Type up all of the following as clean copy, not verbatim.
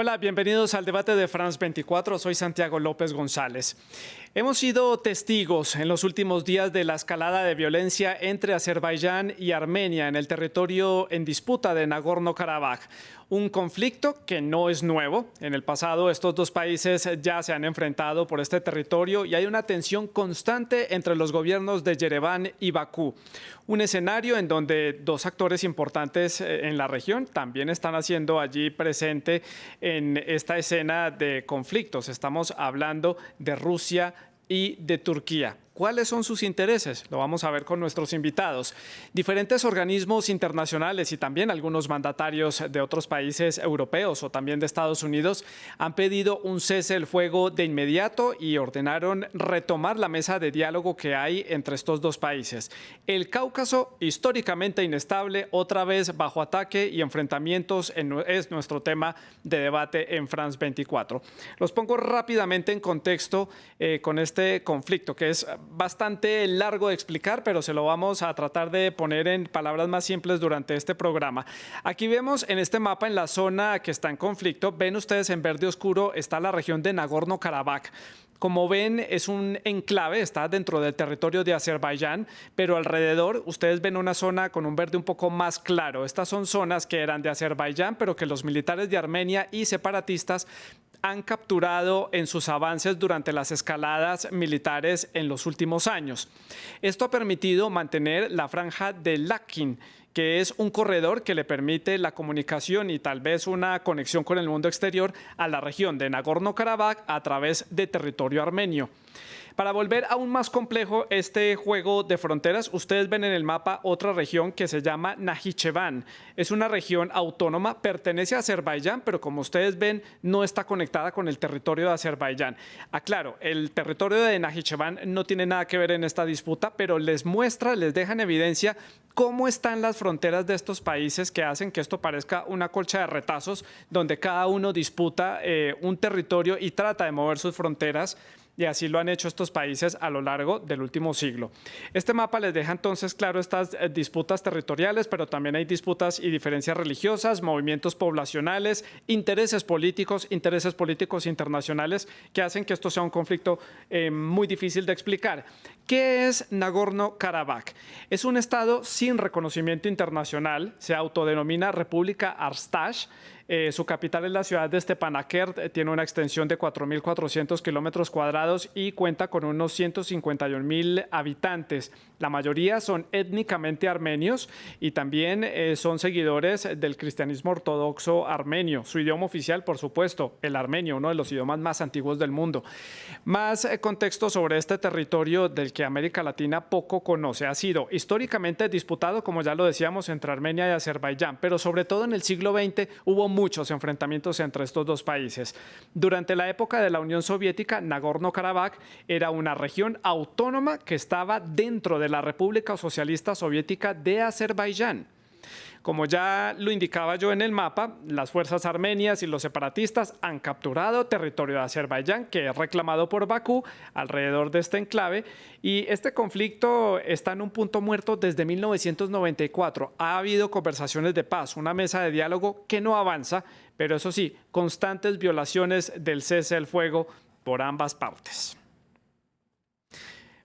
Hola, bienvenidos al debate de France 24. Soy Santiago López González. Hemos sido testigos en los últimos días de la escalada de violencia entre Azerbaiyán y Armenia en el territorio en disputa de Nagorno-Karabaj. Un conflicto que no es nuevo. En el pasado estos dos países ya se han enfrentado por este territorio y hay una tensión constante entre los gobiernos de Yerevan y Bakú. Un escenario en donde dos actores importantes en la región también están haciendo allí presente en esta escena de conflictos. Estamos hablando de Rusia y de Turquía. ¿Cuáles son sus intereses? Lo vamos a ver con nuestros invitados. Diferentes organismos internacionales y también algunos mandatarios de otros países europeos o también de Estados Unidos han pedido un cese el fuego de inmediato y ordenaron retomar la mesa de diálogo que hay entre estos dos países. El Cáucaso, históricamente inestable, otra vez bajo ataque y enfrentamientos es nuestro tema de debate en France 24. Los pongo rápidamente en contexto con este conflicto que es bastante largo de explicar, pero se lo vamos a tratar de poner en palabras más simples durante este programa. Aquí vemos en este mapa, en la zona que está en conflicto, ven ustedes en verde oscuro, está la región de Nagorno-Karabaj. Como ven, es un enclave, está dentro del territorio de Azerbaiyán, pero alrededor ustedes ven una zona con un verde un poco más claro. Estas son zonas que eran de Azerbaiyán, pero que los militares de Armenia y separatistas han capturado en sus avances durante las escaladas militares en los últimos años. Esto ha permitido mantener la franja de Lakin, que es un corredor que le permite la comunicación y tal vez una conexión con el mundo exterior a la región de Nagorno-Karabaj a través de territorio armenio. Para volver aún más complejo este juego de fronteras, ustedes ven en el mapa otra región que se llama Najicheván. Es una región autónoma, pertenece a Azerbaiyán, pero como ustedes ven, no está conectada con el territorio de Azerbaiyán. Aclaro, el territorio de Najicheván no tiene nada que ver en esta disputa, pero les muestra, les deja en evidencia cómo están las fronteras de estos países que hacen que esto parezca una colcha de retazos, donde cada uno disputa un territorio y trata de mover sus fronteras. Y así lo han hecho estos países a lo largo del último siglo. Este mapa les deja entonces claro estas disputas territoriales, pero también hay disputas y diferencias religiosas, movimientos poblacionales, intereses políticos internacionales que hacen que esto sea un conflicto muy difícil de explicar. ¿Qué es Nagorno-Karabaj? Es un estado sin reconocimiento internacional, se autodenomina República Artsaj. Su capital es la ciudad de Stepanakert, tiene una extensión de 4.400 kilómetros cuadrados y cuenta con unos 151.000 habitantes. La mayoría son étnicamente armenios y también son seguidores del cristianismo ortodoxo armenio. Su idioma oficial, por supuesto, el armenio, uno de los idiomas más antiguos del mundo. Más contexto sobre este territorio del que América Latina poco conoce. Ha sido históricamente disputado, como ya lo decíamos, entre Armenia y Azerbaiyán, pero sobre todo en el siglo XX hubo muchos enfrentamientos entre estos dos países. Durante la época de la Unión Soviética, Nagorno-Karabaj era una región autónoma que estaba dentro de la República Socialista Soviética de Azerbaiyán. Como ya lo indicaba yo en el mapa, las fuerzas armenias y los separatistas han capturado territorio de Azerbaiyán, que es reclamado por Bakú, alrededor de este enclave, y este conflicto está en un punto muerto desde 1994. Ha habido conversaciones de paz, una mesa de diálogo que no avanza, pero eso sí, constantes violaciones del cese del fuego por ambas partes.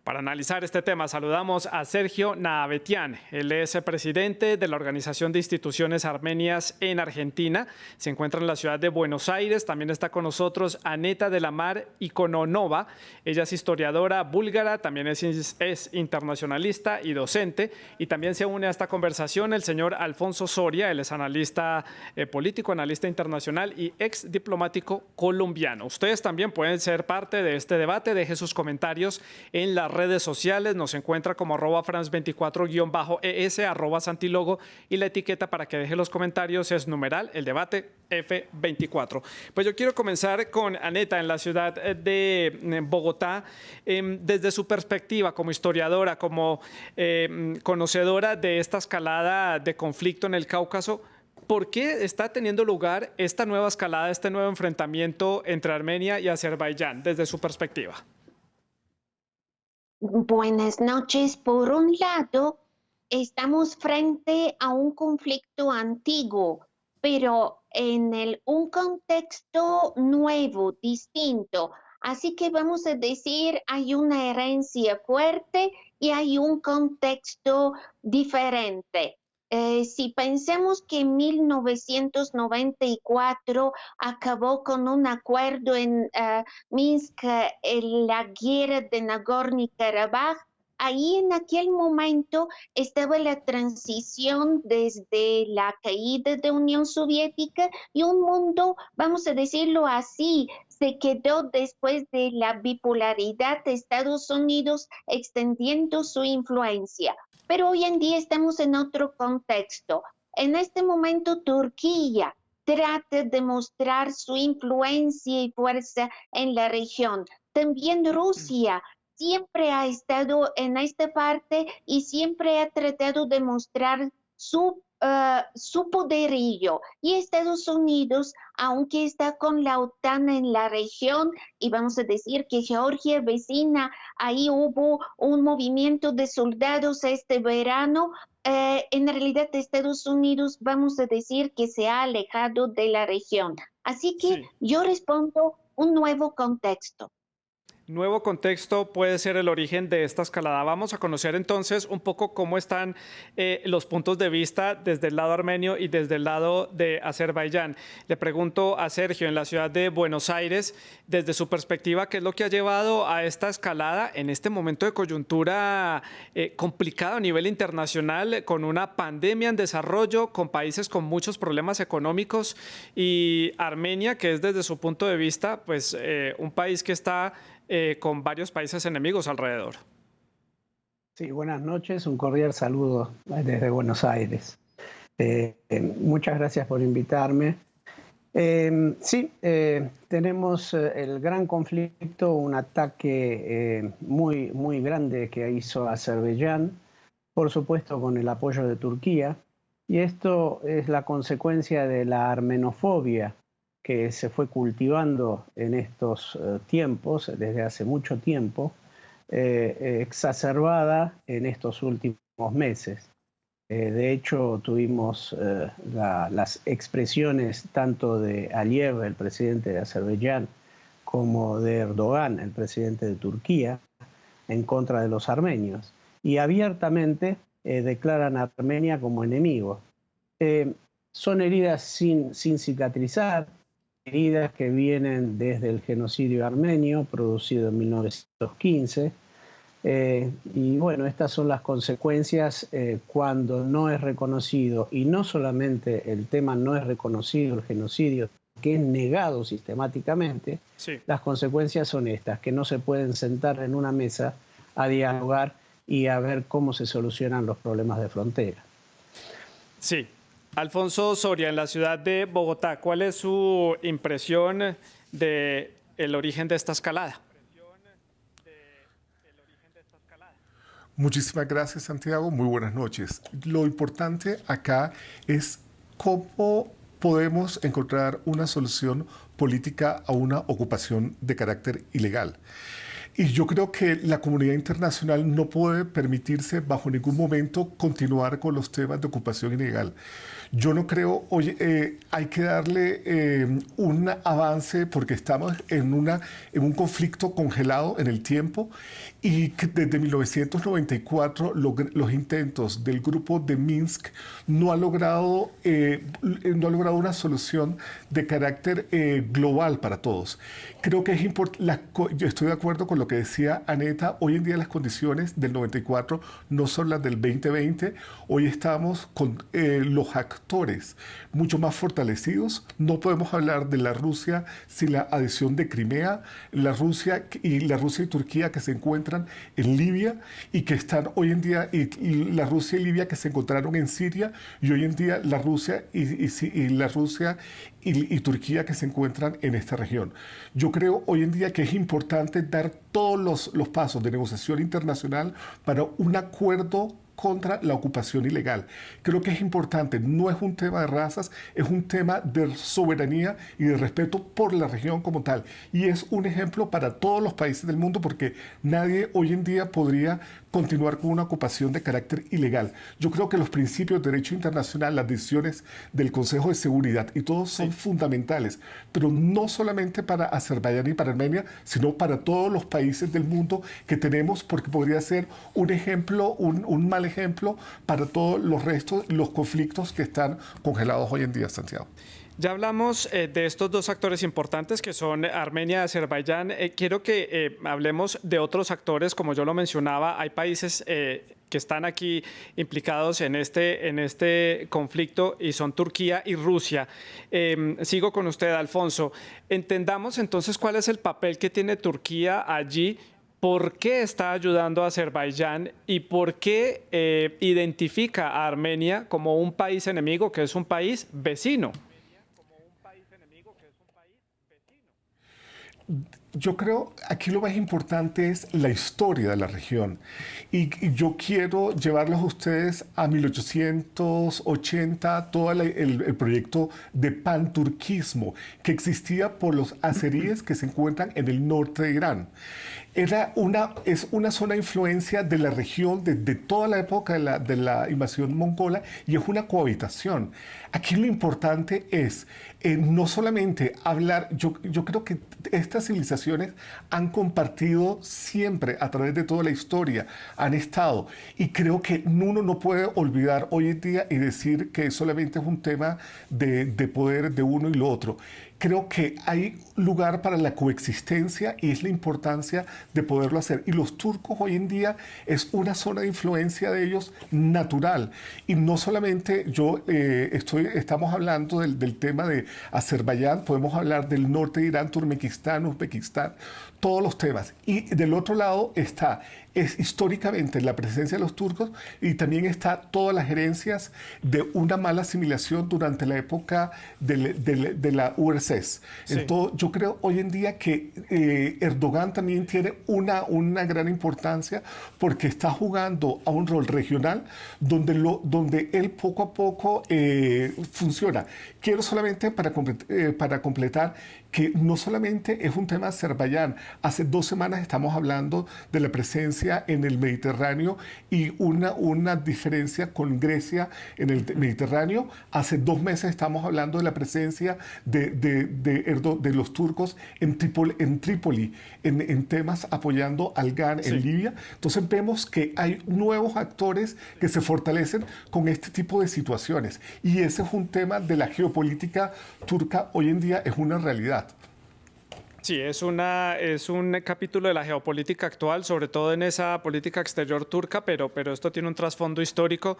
Para analizar este tema, saludamos a Sergio Nahbetian. Él es presidente de la Organización de Instituciones Armenias en Argentina. Se encuentra en la ciudad de Buenos Aires. También está con nosotros Aneta de la Mar Ikononova. Ella es historiadora búlgara, también es internacionalista y docente. Y también se une a esta conversación el señor Alfonso Soria. Él es analista político, analista internacional y ex diplomático colombiano. Ustedes también pueden ser parte de este debate. Deje sus comentarios en la redes sociales, nos encuentra como @France24_ES, @Santilogo, y la etiqueta para que deje los comentarios es numeral el debate F24. Pues yo quiero comenzar con Aneta en la ciudad de Bogotá. Desde su perspectiva como historiadora, como conocedora de esta escalada de conflicto en el Cáucaso, ¿por qué está teniendo lugar esta nueva escalada, este nuevo enfrentamiento entre Armenia y Azerbaiyán, desde su perspectiva? Buenas noches. Por un lado, estamos frente a un conflicto antiguo, pero en un contexto nuevo, distinto. Así que vamos a decir, hay una herencia fuerte y hay un contexto diferente. Si pensamos que en 1994 acabó con un acuerdo en Minsk, en la guerra de Nagorno-Karabaj, ahí en aquel momento estaba la transición desde la caída de Unión Soviética y un mundo, vamos a decirlo así, se quedó después de la bipolaridad de Estados Unidos extendiendo su influencia. Pero hoy en día estamos en otro contexto. En este momento Turquía trata de mostrar su influencia y fuerza en la región. También Rusia siempre ha estado en esta parte y siempre ha tratado de mostrar su poderío. Y Estados Unidos, aunque está con la OTAN en la región, y vamos a decir que Georgia vecina, ahí hubo un movimiento de soldados este verano, en realidad Estados Unidos, vamos a decir que se ha alejado de la región. Así que Sí. yo respondo un nuevo contexto. Nuevo contexto puede ser el origen de esta escalada. Vamos a conocer entonces un poco cómo están los puntos de vista desde el lado armenio y desde el lado de Azerbaiyán. Le pregunto a Sergio, en la ciudad de Buenos Aires, desde su perspectiva, ¿qué es lo que ha llevado a esta escalada en este momento de coyuntura complicado a nivel internacional, con una pandemia en desarrollo, con países con muchos problemas económicos y Armenia, que es desde su punto de vista, pues un país que está con varios países enemigos alrededor? Sí, buenas noches, un cordial saludo desde Buenos Aires. Muchas gracias por invitarme. Tenemos el gran conflicto, un ataque muy grande que hizo Azerbaiyán, por supuesto con el apoyo de Turquía, y esto es la consecuencia de la armenofobia que se fue cultivando en estos tiempos, desde hace mucho tiempo, exacerbada en estos últimos meses. De hecho, tuvimos las expresiones tanto de Aliyev, el presidente de Azerbaiyán, como de Erdogan, el presidente de Turquía, en contra de los armenios. Y abiertamente declaran a Armenia como enemigo. Son heridas sin cicatrizar, heridas que vienen desde el genocidio armenio producido en 1915. Y bueno, estas son las consecuencias cuando no es reconocido, y no solamente el tema no es reconocido, el genocidio, que es negado sistemáticamente. Sí. Las consecuencias son estas, que no se pueden sentar en una mesa a dialogar y a ver cómo se solucionan los problemas de frontera. Sí. Alfonso Soria, en la ciudad de Bogotá, ¿cuál es su impresión del origen de esta escalada? Muchísimas gracias, Santiago. Muy buenas noches. Lo importante acá es cómo podemos encontrar una solución política a una ocupación de carácter ilegal. Y yo creo que la comunidad internacional no puede permitirse bajo ningún momento continuar con los temas de ocupación ilegal. Yo no creo, oye, hay que darle un avance porque estamos en un conflicto congelado en el tiempo, y que desde 1994 los intentos del grupo de Minsk no ha logrado una solución de carácter global para todos. Creo que es importante, yo estoy de acuerdo con lo que decía Aneta, hoy en día las condiciones del 94 no son las del 2020, hoy estamos con los actores mucho más fortalecidos. No podemos hablar de la Rusia sin la adhesión de Crimea, la Rusia y Turquía que se encuentran en Libia y que están hoy en día, y la Rusia y Libia que se encontraron en Siria, y hoy en día la Rusia y Turquía que se encuentran en esta región. Yo creo hoy en día que es importante dar todos los pasos de negociación internacional para un acuerdo contra la ocupación ilegal. Creo que es importante, no es un tema de razas, es un tema de soberanía y de respeto por la región como tal. Y es un ejemplo para todos los países del mundo, porque nadie hoy en día podría continuar con una ocupación de carácter ilegal. Yo creo que los principios de derecho internacional, las decisiones del Consejo de Seguridad y todos son fundamentales, pero no solamente para Azerbaiyán y para Armenia, sino para todos los países del mundo que tenemos, porque podría ser un ejemplo, un mal ejemplo para todos los restos, los conflictos que están congelados hoy en día, Santiago. Ya hablamos de estos dos actores importantes que son Armenia y Azerbaiyán. Quiero que hablemos de otros actores, como yo lo mencionaba. Hay países que están aquí implicados en este conflicto y son Turquía y Rusia. Sigo con usted, Alfonso. Entendamos entonces cuál es el papel que tiene Turquía allí. ¿Por qué está ayudando a Azerbaiyán y por qué identifica a Armenia como un país enemigo, que es un país vecino? Yo creo aquí lo más importante es la historia de la región y yo quiero llevarlos a ustedes a 1880, todo el proyecto de panturquismo que existía por los azeríes que se encuentran en el norte de Irán. Es una zona de influencia de la región de toda la época de la invasión mongola y es una cohabitación. Aquí lo importante es no solamente hablar, yo creo que estas civilizaciones han compartido siempre a través de toda la historia, han estado, y creo que uno no puede olvidar hoy en día y decir que solamente es un tema de poder de uno y lo otro. Creo que hay lugar para la coexistencia y es la importancia de poderlo hacer. Y los turcos hoy en día es una zona de influencia de ellos natural. Y no solamente estamos hablando del tema de Azerbaiyán, podemos hablar del norte de Irán, Turkmenistán, Uzbekistán, todos los temas. Y del otro lado es históricamente la presencia de los turcos y también está todas las herencias de una mala asimilación durante la época de la URSS. Sí. Entonces, yo creo hoy en día que Erdogan también tiene una gran importancia porque está jugando a un rol regional donde él poco a poco funciona. Quiero solamente para completar que no solamente es un tema de Azerbaiyán. Hace 2 semanas estamos hablando de la presencia en el Mediterráneo y una diferencia con Grecia en el Mediterráneo. Hace 2 meses estamos hablando de la presencia de los turcos en Trípoli, en temas apoyando al GAN en Libia. Entonces vemos que hay nuevos actores que se fortalecen con este tipo de situaciones. Y ese es un tema de la geopolítica turca hoy en día, es una realidad. Sí, es un capítulo de la geopolítica actual, sobre todo en esa política exterior turca, pero esto tiene un trasfondo histórico.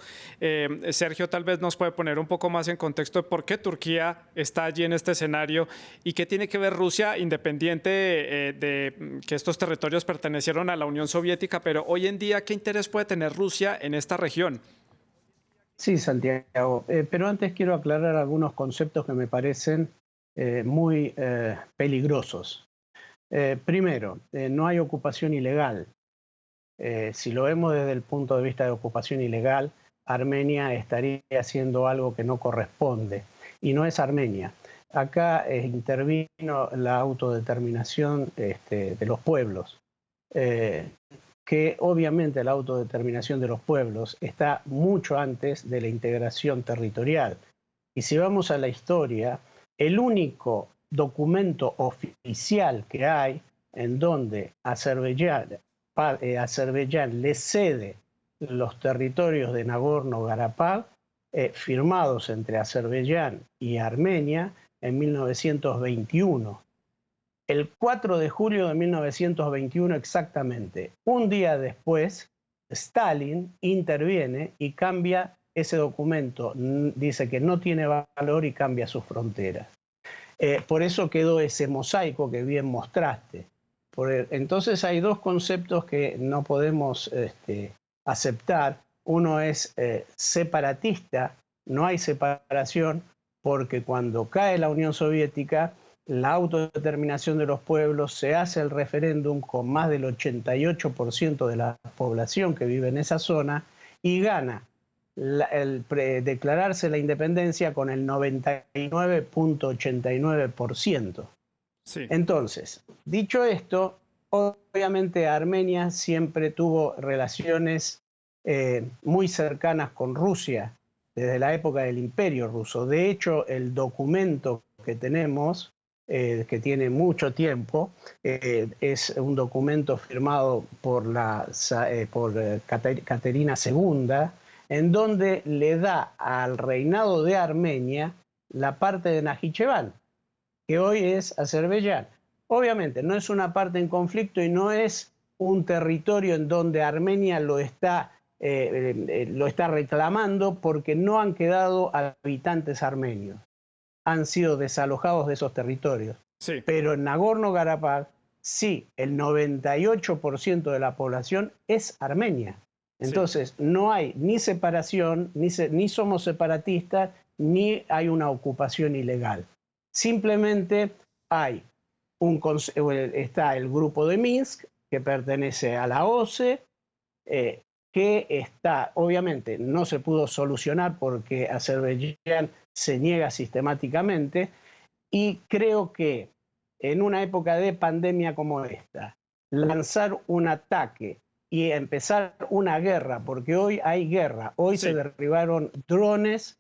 Sergio tal vez nos puede poner un poco más en contexto de por qué Turquía está allí en este escenario y qué tiene que ver Rusia, independiente de que estos territorios pertenecieron a la Unión Soviética, pero hoy en día, ¿qué interés puede tener Rusia en esta región? Sí, Santiago, pero antes quiero aclarar algunos conceptos que me parecen muy peligrosos. Primero, no hay ocupación ilegal. Si lo vemos desde el punto de vista de ocupación ilegal, Armenia estaría haciendo algo que no corresponde, y no es Armenia. Acá intervino la autodeterminación de los pueblos, que obviamente la autodeterminación de los pueblos está mucho antes de la integración territorial. Y si vamos a la historia, el único documento oficial que hay en donde Azerbaiyán le cede los territorios de Nagorno-Karabaj firmados entre Azerbaiyán y Armenia en 1921. El 4 de julio de 1921 exactamente, un día después, Stalin interviene y cambia ese documento, dice que no tiene valor y cambia sus fronteras. Por eso quedó ese mosaico que bien mostraste. Entonces hay dos conceptos que no podemos aceptar. Uno es separatista, no hay separación, porque cuando cae la Unión Soviética, la autodeterminación de los pueblos, se hace el referéndum con más del 88% de la población que vive en esa zona y gana declararse la independencia con el 99.89%. Sí. Entonces, dicho esto, obviamente Armenia siempre tuvo relaciones muy cercanas con Rusia desde la época del Imperio Ruso. De hecho, el documento que tenemos, que tiene mucho tiempo, es un documento firmado por Caterina II, en donde le da al reinado de Armenia la parte de Najicheván, que hoy es Azerbaiyán. Obviamente no es una parte en conflicto y no es un territorio en donde Armenia lo está reclamando, porque no han quedado habitantes armenios. Han sido desalojados de esos territorios. Sí. Pero en Nagorno-Karabaj, sí, el 98% de la población es armenia. Entonces, no hay ni separación, ni somos separatistas, ni hay una ocupación ilegal. Simplemente está el grupo de Minsk, que pertenece a la OCE, que está, obviamente, no se pudo solucionar porque Azerbaiyán se niega sistemáticamente, y creo que en una época de pandemia como esta, lanzar un ataque y empezar una guerra, porque hoy hay guerra, hoy se derribaron drones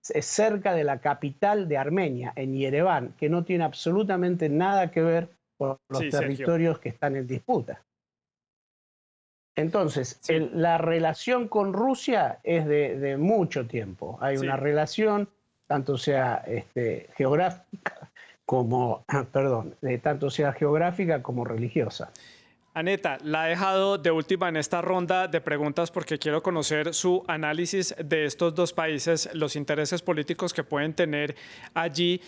cerca de la capital de Armenia, en Yerevan, que no tiene absolutamente nada que ver con los territorios que están en disputa. Entonces, la relación con Rusia es de mucho tiempo. Hay una relación, tanto sea geográfica como, tanto sea geográfica como religiosa. Aneta, la he dejado de última en esta ronda de preguntas porque quiero conocer su análisis de estos dos países, los intereses políticos que pueden tener allí.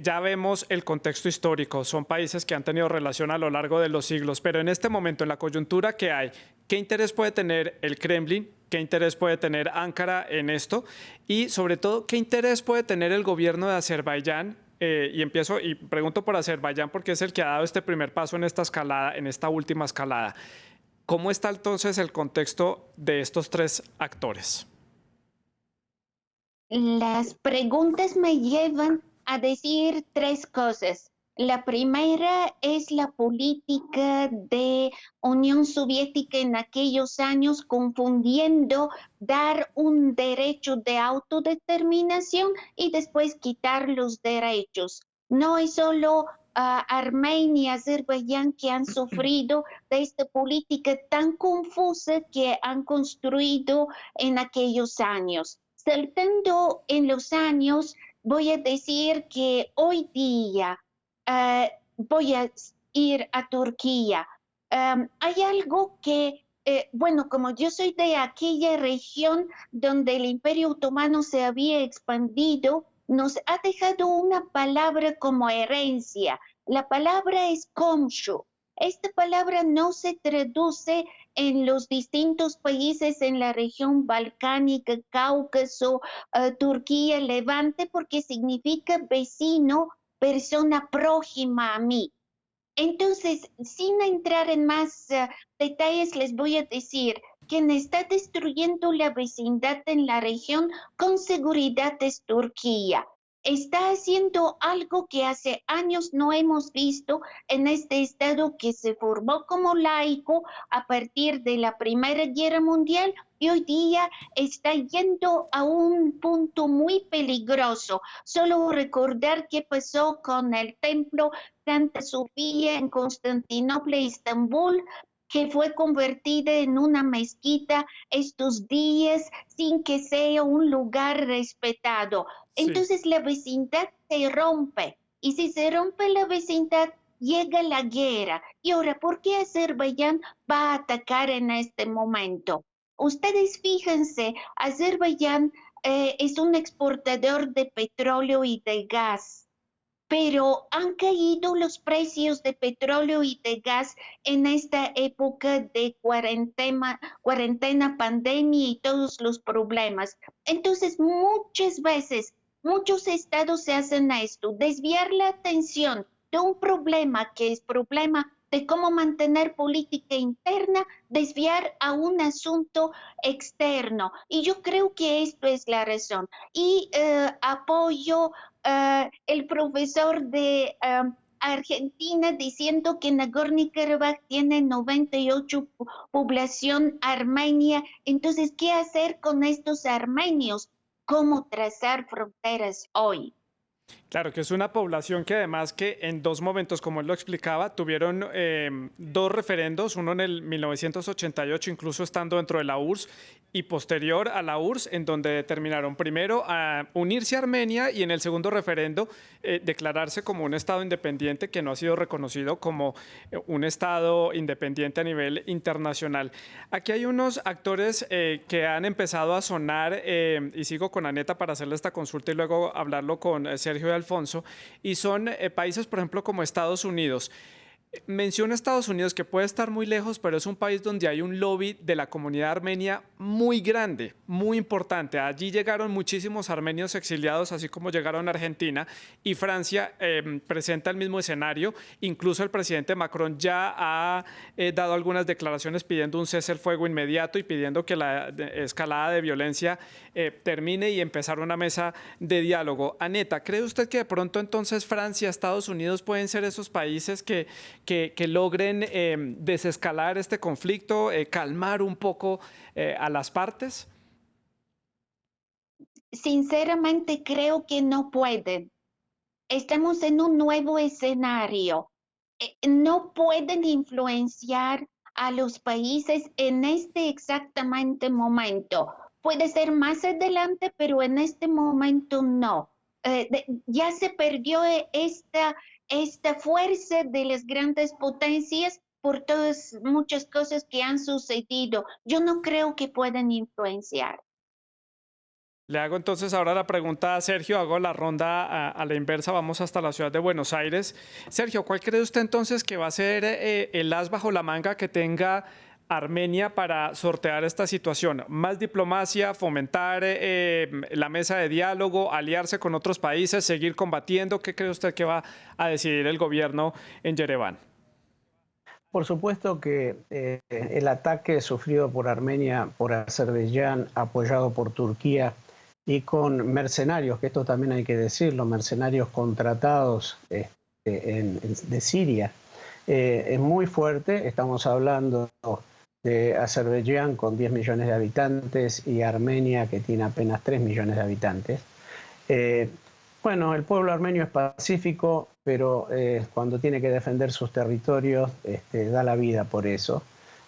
Ya vemos el contexto histórico, son países que han tenido relación a lo largo de los siglos, pero en este momento, en la coyuntura que hay, ¿qué interés puede tener el Kremlin? ¿Qué interés puede tener Ankara en esto? Y sobre todo, ¿qué interés puede tener el gobierno de Azerbaiyán? Y pregunto por Azerbaiyán porque es el que ha dado este primer paso en esta escalada, en esta última escalada. ¿Cómo está entonces el contexto de estos tres actores? Las preguntas me llevan a decir tres cosas. La primera es la política de Unión Soviética en aquellos años, confundiendo dar un derecho de autodeterminación y después quitar los derechos. No es solo Armenia y Azerbaiyán que han sufrido de esta política tan confusa que han construido en aquellos años. Saltando en los años, voy a decir que hoy día voy a ir a Turquía. Hay algo que, bueno, como yo soy de aquella región donde el Imperio Otomano se había expandido, nos ha dejado una palabra como herencia. La palabra es komşu. Esta palabra no se traduce en los distintos países en la región balcánica, Cáucaso, Turquía, Levante, porque significa vecino, persona próxima a mí. Entonces, sin entrar en más detalles, les voy a decir, quien está destruyendo la vecindad en la región con seguridad es Turquía. Está haciendo algo que hace años no hemos visto en este estado que se formó como laico a partir de la Primera Guerra Mundial y hoy día está yendo a un punto muy peligroso. Solo recordar qué pasó con el templo Santa Sofía en Constantinopla, Estambul, que fue convertida en una mezquita estos días sin que sea un lugar respetado. Entonces la vecindad se rompe y si se rompe la vecindad llega la guerra. Y ahora, ¿por qué Azerbaiyán va a atacar en este momento? Ustedes fíjense, Azerbaiyán es un exportador de petróleo y de gas. Pero han caído los precios de petróleo y de gas en esta época de cuarentena, pandemia y todos los problemas. Entonces, muchas veces, muchos estados se hacen a esto, desviar la atención de un problema que es problema de cómo mantener política interna, desviar a un asunto externo. Y yo creo que esto es la razón. Y apoyo el profesor de Argentina diciendo que Nagorno-Karabaj tiene 98 población armenia. Entonces, ¿qué hacer con estos armenios? ¿Cómo trazar fronteras hoy? Claro, que es una población que además que en dos momentos, como él lo explicaba, tuvieron dos referendos, uno en el 1988, incluso estando dentro de la URSS, y posterior a la URSS, en donde determinaron primero a unirse a Armenia y en el segundo referendo declararse como un Estado independiente que no ha sido reconocido como un Estado independiente a nivel internacional. Aquí hay unos actores que han empezado a sonar, y sigo con Aneta para hacerle esta consulta y luego hablarlo con Sergio y Alfonso, y son países, por ejemplo, como Estados Unidos. Menciona Estados Unidos, que puede estar muy lejos, pero es un país donde hay un lobby de la comunidad armenia muy grande, muy importante. Allí llegaron muchísimos armenios exiliados, así como llegaron a Argentina, y Francia presenta el mismo escenario. Incluso el presidente Macron ya ha dado algunas declaraciones pidiendo un cese al fuego inmediato y pidiendo que la escalada de violencia termine y empezar una mesa de diálogo. Aneta, ¿cree usted que de pronto entonces Francia, Estados Unidos pueden ser esos países que logren desescalar este conflicto, calmar un poco a las partes? Sinceramente creo que no pueden. Estamos en un nuevo escenario. No pueden influenciar a los países en este exactamente momento. Puede ser más adelante, pero en este momento no. Ya se perdió esta fuerza de las grandes potencias por todas muchas cosas que han sucedido. Yo no creo que puedan influenciar. Le hago entonces ahora la pregunta a Sergio, hago la ronda a la inversa, vamos hasta la ciudad de Buenos Aires. Sergio, ¿cuál cree usted entonces que va a ser el as bajo la manga que tenga Armenia para sortear esta situación? ¿Más diplomacia, fomentar la mesa de diálogo, aliarse con otros países, seguir combatiendo? ¿Qué cree usted que va a decidir el gobierno en Yereván? Por supuesto que el ataque sufrido por Armenia, por Azerbaiyán, apoyado por Turquía y con mercenarios, que esto también hay que decirlo, mercenarios contratados de Siria, es muy fuerte. Estamos hablando de Azerbaiyán con 10 millones de habitantes y Armenia que tiene apenas 3 millones de habitantes. Bueno, el pueblo armenio es pacífico, pero cuando tiene que defender sus territorios da la vida por eso.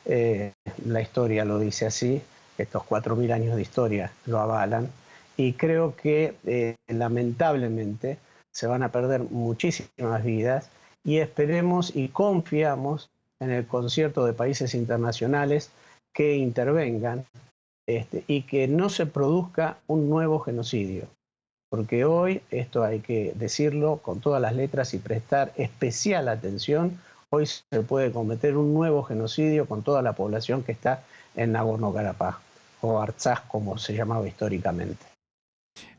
La historia lo dice así, estos 4.000 años de historia lo avalan. Y creo que lamentablemente se van a perder muchísimas vidas y esperemos y confiamos en el concierto de países internacionales que intervengan y que no se produzca un nuevo genocidio. Porque hoy, esto hay que decirlo con todas las letras y prestar especial atención, hoy se puede cometer un nuevo genocidio con toda la población que está en Nagorno-Karabaj, o Artsaj como se llamaba históricamente.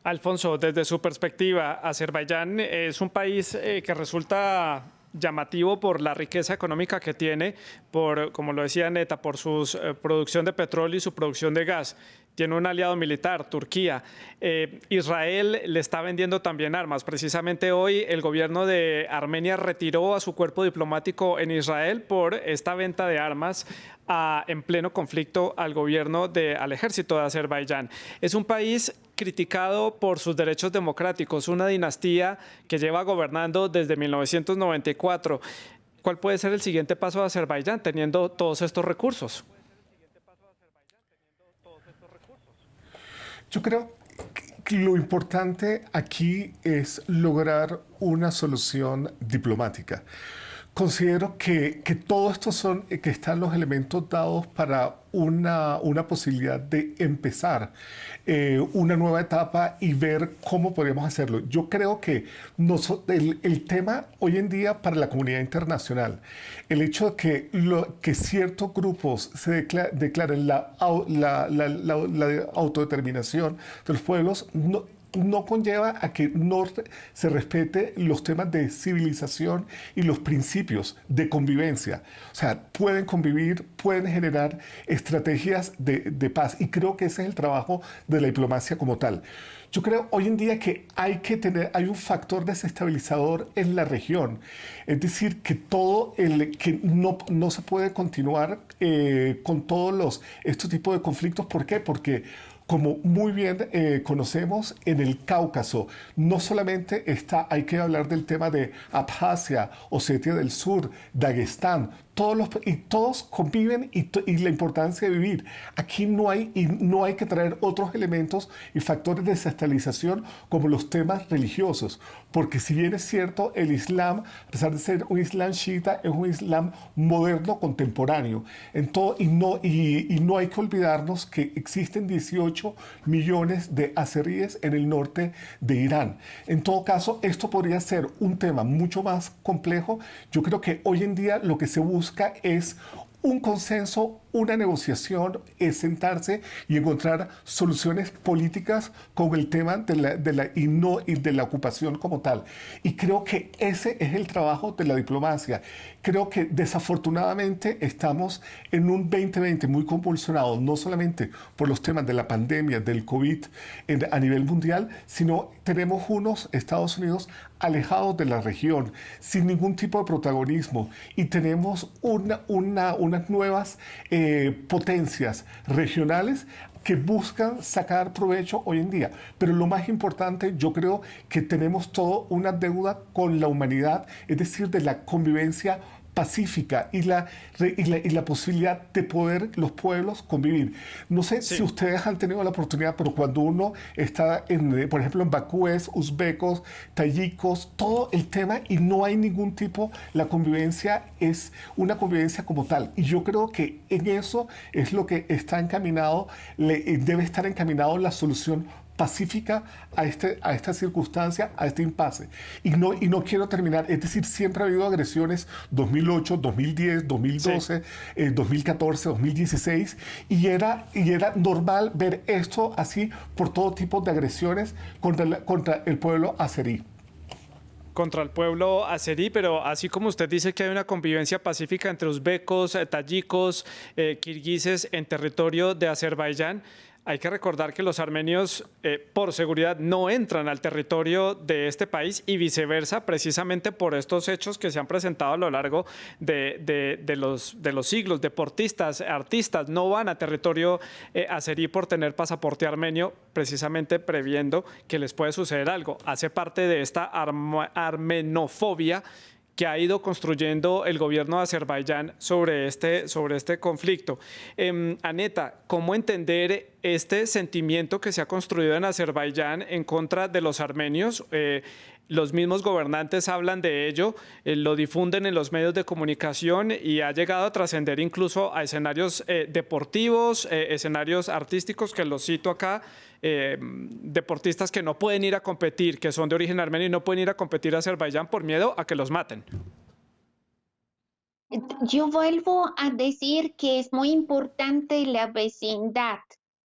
Alfonso, desde su perspectiva, Azerbaiyán es un país que resulta llamativo por la riqueza económica que tiene, por, como lo decía Neta, por su producción de petróleo y su producción de gas. Tiene un aliado militar, Turquía. Israel le está vendiendo también armas. Precisamente hoy el gobierno de Armenia retiró a su cuerpo diplomático en Israel por esta venta de armas en pleno conflicto al ejército de Azerbaiyán. Es un país criticado por sus derechos democráticos, una dinastía que lleva gobernando desde 1994. ¿Cuál puede ser el siguiente paso de Azerbaiyán teniendo todos estos recursos? Yo creo que lo importante aquí es lograr una solución diplomática. Considero que todo esto que están los elementos dados para una posibilidad de empezar una nueva etapa y ver cómo podríamos hacerlo. Yo creo que el tema hoy en día para la comunidad internacional, el hecho de que ciertos grupos se declaren la autodeterminación de los pueblos, no conlleva a que no se respete los temas de civilización y los principios de convivencia. O sea, pueden convivir, pueden generar estrategias de paz, y creo que ese es el trabajo de la diplomacia como tal. Yo creo hoy en día que hay un factor desestabilizador en la región, es decir, que que no se puede continuar con estos tipos de conflictos. ¿Por qué? Porque como muy bien conocemos, en el Cáucaso no solamente hay que hablar del tema de Abjasia, Osetia del Sur, Dagestán, todos conviven, y la importancia de vivir. Aquí no hay que traer otros elementos y factores de desestabilización como los temas religiosos, porque si bien es cierto, el Islam, a pesar de ser un Islam chiita, es un Islam moderno, contemporáneo. Y no hay que olvidarnos que existen 18 millones de azeríes en el norte de Irán. En todo caso, esto podría ser un tema mucho más complejo. Yo creo que hoy en día lo que se busca es un consenso, una negociación, es sentarse y encontrar soluciones políticas con el tema de la ocupación como tal. Y creo que ese es el trabajo de la diplomacia. Creo que desafortunadamente estamos en un 2020 muy convulsionado, no solamente por los temas de la pandemia, del COVID a nivel mundial, sino tenemos unos Estados Unidos alejados de la región, sin ningún tipo de protagonismo, y tenemos unas nuevas potencias regionales que buscan sacar provecho hoy en día. Pero lo más importante, yo creo que tenemos toda una deuda con la humanidad, es decir, de la convivencia pacífica y la posibilidad de poder los pueblos convivir. No sé si ustedes han tenido la oportunidad, pero cuando uno está, por ejemplo, en bakúes, uzbecos, tayikos, todo el tema, y no hay ningún tipo, la convivencia es una convivencia como tal. Y yo creo que en eso es lo que está encaminado, debe estar encaminado la solución pacífica a esta circunstancia, a este impasse. Y no quiero terminar, es decir, siempre ha habido agresiones, 2008, 2010, 2012, 2014, 2016, y era normal ver esto así por todo tipo de agresiones contra el pueblo azerí. Contra el pueblo azerí, pero así como usted dice que hay una convivencia pacífica entre uzbecos, tayikos, kirguises en territorio de Azerbaiyán, hay que recordar que los armenios, por seguridad, no entran al territorio de este país, y viceversa, precisamente por estos hechos que se han presentado a lo largo de los siglos. Deportistas, artistas no van a territorio azerí por tener pasaporte armenio, precisamente previendo que les puede suceder algo. Hace parte de esta armenofobia que ha ido construyendo el gobierno de Azerbaiyán sobre este conflicto. Aneta, ¿cómo entender este sentimiento que se ha construido en Azerbaiyán en contra de los armenios? Los mismos gobernantes hablan de ello, lo difunden en los medios de comunicación, y ha llegado a trascender incluso a escenarios deportivos, escenarios artísticos, que los cito acá, deportistas que no pueden ir a competir, que son de origen armenio, y no pueden ir a competir a Azerbaiyán por miedo a que los maten. Yo vuelvo a decir que es muy importante la vecindad,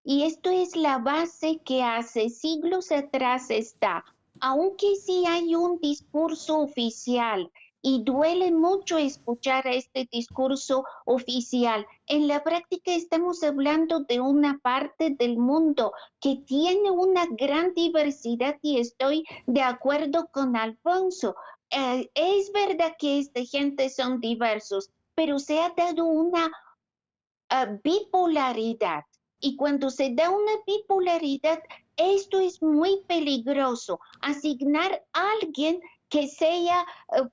y esto es la base que hace siglos atrás está. Aunque sí hay un discurso oficial, y duele mucho escuchar este discurso oficial, en la práctica estamos hablando de una parte del mundo que tiene una gran diversidad, y estoy de acuerdo con Alfonso. Es verdad que esta gente son diversos, pero se ha dado una bipolaridad. Y cuando se da una bipolaridad, esto es muy peligroso. Asignar a alguien que sea,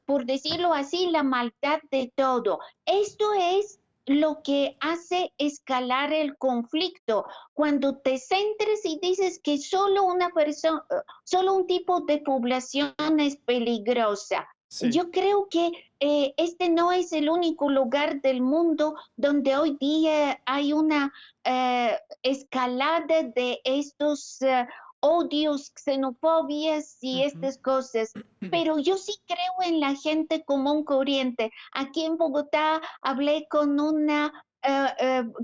por decirlo así, la maldad de todo. Esto es lo que hace escalar el conflicto. Cuando te centres y dices que solo una persona, solo un tipo de población es peligrosa. Sí. Yo creo que este no es el único lugar del mundo donde hoy día hay una escalada de estos odios, xenofobias y estas cosas. Pero yo sí creo en la gente común corriente. Aquí en Bogotá hablé con una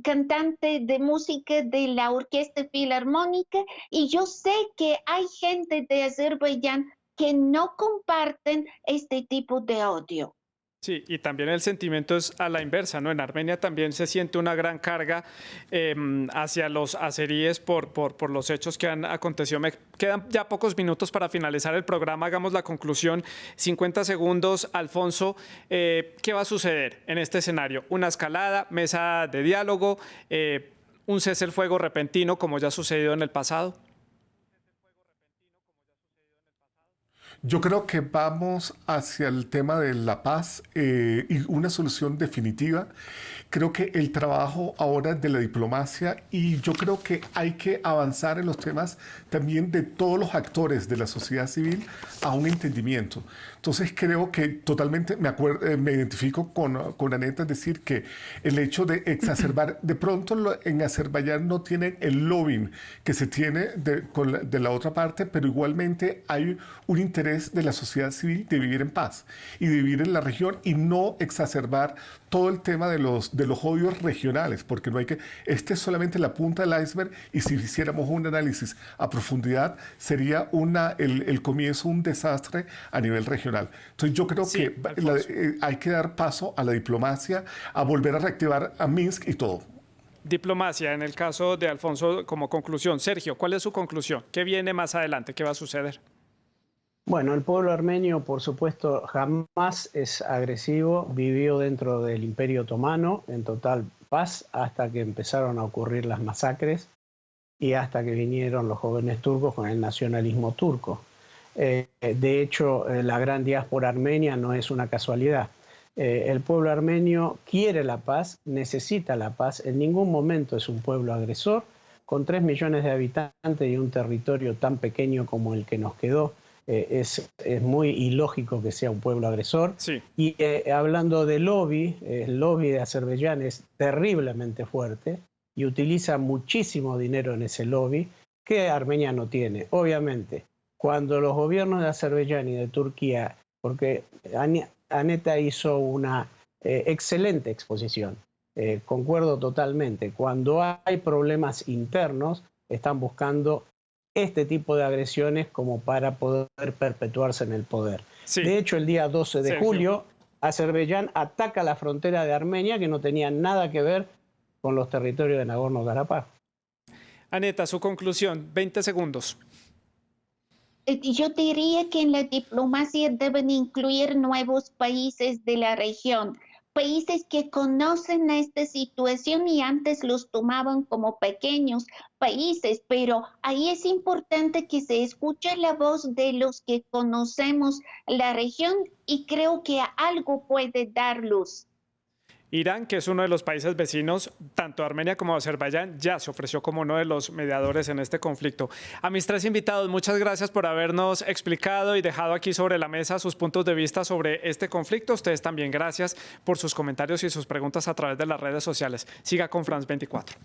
cantante de música de la Orquesta Filarmónica, y yo sé que hay gente de Azerbaiyán que no comparten este tipo de odio. Sí, y también el sentimiento es a la inversa, ¿no? En Armenia también se siente una gran carga hacia los azeríes por los hechos que han acontecido. Me quedan ya pocos minutos para finalizar el programa. Hagamos la conclusión. 50 segundos. Alfonso, ¿qué va a suceder en este escenario? ¿Una escalada, mesa de diálogo, un cese el fuego repentino como ya ha sucedido en el pasado? Yo creo que vamos hacia el tema de la paz y una solución definitiva. Creo que el trabajo ahora es de la diplomacia y yo creo que hay que avanzar en los temas también de todos los actores de la sociedad civil a un entendimiento. Entonces creo que totalmente me identifico con Aneta, es decir, que el hecho de exacerbar, de pronto en Azerbaiyán no tienen el lobbying que se tiene de la otra parte, pero igualmente hay un interés de la sociedad civil de vivir en paz y de vivir en la región y no exacerbar todo el tema de los odios regionales, porque no hay que, este es solamente la punta del iceberg y si hiciéramos un análisis a profundidad sería el comienzo, un desastre a nivel regional. Entonces yo creo Sí, que hay que dar paso a la diplomacia, a volver a reactivar a Minsk y todo. Diplomacia, en el caso de Alfonso, como conclusión. Sergio, ¿cuál es su conclusión? ¿Qué viene más adelante? ¿Qué va a suceder? Bueno, el pueblo armenio, por supuesto, jamás es agresivo, vivió dentro del Imperio Otomano en total paz hasta que empezaron a ocurrir las masacres y hasta que vinieron los jóvenes turcos con el nacionalismo turco. De hecho, la gran diáspora armenia no es una casualidad. El pueblo armenio quiere la paz, necesita la paz, en ningún momento es un pueblo agresor, con 3 millones de habitantes y un territorio tan pequeño como el que nos quedó. Es muy ilógico que sea un pueblo agresor. Sí. Y hablando de lobby, el lobby de Azerbaiyán es terriblemente fuerte y utiliza muchísimo dinero en ese lobby que Armenia no tiene. Obviamente, cuando los gobiernos de Azerbaiyán y de Turquía, porque Aneta hizo una excelente exposición, concuerdo totalmente, cuando hay problemas internos están buscando este tipo de agresiones como para poder perpetuarse en el poder. Sí. De hecho, el día 12 de Sergio. julio, Azerbaiyán ataca la frontera de Armenia, que no tenía nada que ver con los territorios de Nagorno-Karabaj. Aneta, su conclusión, 20 segundos. Yo diría que en la diplomacia deben incluir nuevos países de la región, países que conocen esta situación y antes los tomaban como pequeños países, pero ahí es importante que se escuche la voz de los que conocemos la región y creo que algo puede dar luz. Irán, que es uno de los países vecinos, tanto Armenia como Azerbaiyán, ya se ofreció como uno de los mediadores en este conflicto. A mis 3 invitados, muchas gracias por habernos explicado y dejado aquí sobre la mesa sus puntos de vista sobre este conflicto. Ustedes también, gracias por sus comentarios y sus preguntas a través de las redes sociales. Siga con France 24.